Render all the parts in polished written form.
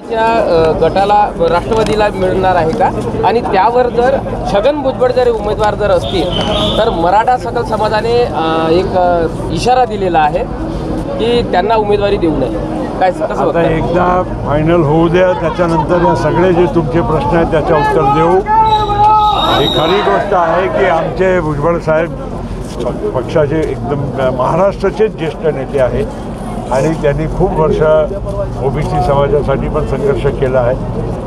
पवारांच्या गटाला राष्ट्रवादीला मिळणार आहे का? आणि त्यावर जर छगन भुजबळ जर उमेदवार जर असतील तर मराठा सकल समाजाने एक इशारा दिलेला आहे की त्यांना उमेदवारी देऊ नये. काय कसं आता एकदा फायनल होऊ द्या, त्याच्यानंतर या सगळे जे तुमचे प्रश्न आहेत त्याचं उत्तर देऊ. ही खरी गोष्ट आहे की आमचे भुजबळ साहेब पक्षाचे एकदम महाराष्ट्राचेच ज्येष्ठ नेते आहेत आणि त्यांनी खूप वर्ष ओबीसी समाजासाठी पण संघर्ष केला आहे.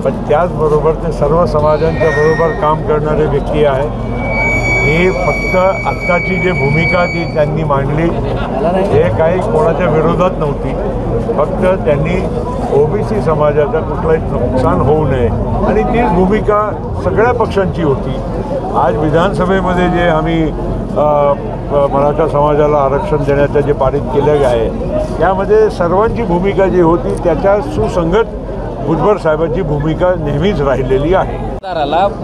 पण त्याचबरोबर ते सर्व समाजांच्या बरोबर काम करणारे व्यक्ती आहे. ही फक्त आत्ताची जी भूमिका ती त्यांनी मांडली हे काही कोणाच्या विरोधात नव्हती. फक्त त्यांनी ओबीसी समाजाचं कुठलंही नुकसान होऊ नये आणि तीच भूमिका सगळ्या पक्षांची होती. आज विधानसभेमध्ये जे आम्ही मराठा समाजाला आरक्षण देण्याचं जे पारित केलं आहे त्यामध्ये सर्वांची भूमिका जी होती त्याच्या सुसंगत भुजबळ साहेबांची भूमिका नेहमीच राहिलेली आहे.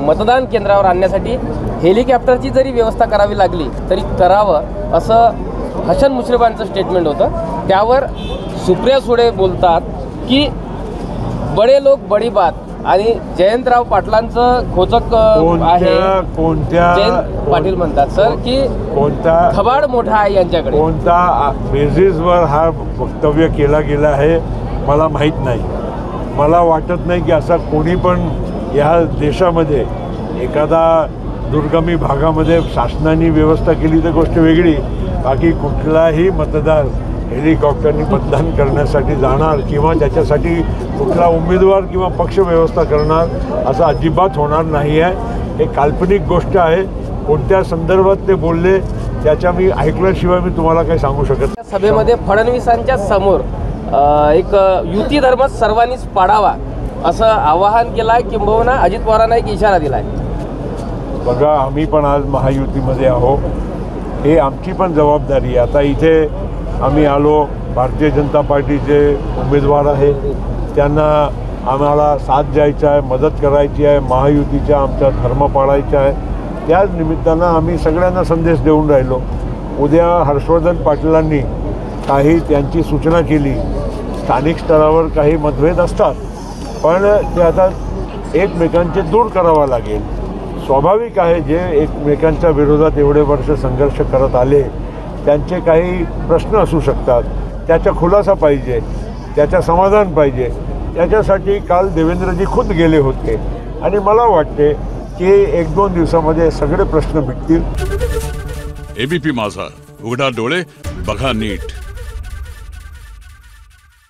मतदान केंद्रावर आणण्यासाठी हेलिकॉप्टरची जरी व्यवस्था करावी लागली तरी करावं असं हसन मुश्रीफांचं स्टेटमेंट होतं. त्यावर सुप्रिया सुळे बोलतात की बडे लोक बडी बात आणि जयंतराव पाटलांचं खोचक आहे. जयंत पाटील म्हणतात सर की कोणता थबाड मोठा आहे यांच्याकडे. कोणता बेसिसवर हा वक्तव्य केला गेला आहे मला माहीत नाही. मला वाटत नाही की असा कोणी पण या देशामध्ये एखादा दुर्गमी भागामध्ये शासनाने व्यवस्था केली तर गोष्ट वेगळी. बाकी कुठलाही मतदार हेलिकॉप्टरनी मतदान करण्यासाठी जाणार किंवा त्याच्यासाठी कुठला उमेदवार किंवा पक्ष व्यवस्था करणार असं अजिबात होणार नाही आहे. हे काल्पनिक गोष्ट आहे. कोणत्या संदर्भात ते बोलले त्याच्या मी ऐकल्याशिवाय मी तुम्हाला काही सांगू शकत नाही. सभेमध्ये फडणवीसांच्या समोर एक युती धर्म सर्वांनीच पाडावा असं आवाहन केलं आहे. किंबहुना अजित पवारांना एक इशारा दिला आहे. बघा आम्ही पण आज महायुतीमध्ये आहोत. हे आमची पण जबाबदारी आहे. आता इथे आम्ही आलो भारतीय जनता पार्टीचे उमेदवार आहे त्यांना आम्हाला साथ द्यायचा आहे, मदत करायची आहे, महायुतीचा आमचा धर्म पाळायचा आहे. त्याच निमित्तानं आम्ही सगळ्यांना संदेश देऊन राहिलो. उद्या हर्षवर्धन पाटलांनी काही त्यांची सूचना केली. स्थानिक स्तरावर काही मतभेद असतात पण ते आता एकमेकांचे दूर करावा लागेल. स्वाभाविक आहे जे एकमेकांच्या विरोधात एवढे वर्ष संघर्ष करत आले त्यांचे काही प्रश्न असू शकतात. त्याचा खुलासा पाहिजे, त्याचं समाधान पाहिजे. त्याच्यासाठी काल देवेंद्रजी खुद गेले होते आणि मला वाटते की 1-2 दिवसामध्ये सगळे प्रश्न मिटतील. एबीपी माझा, उघडा डोळे बघा नीट.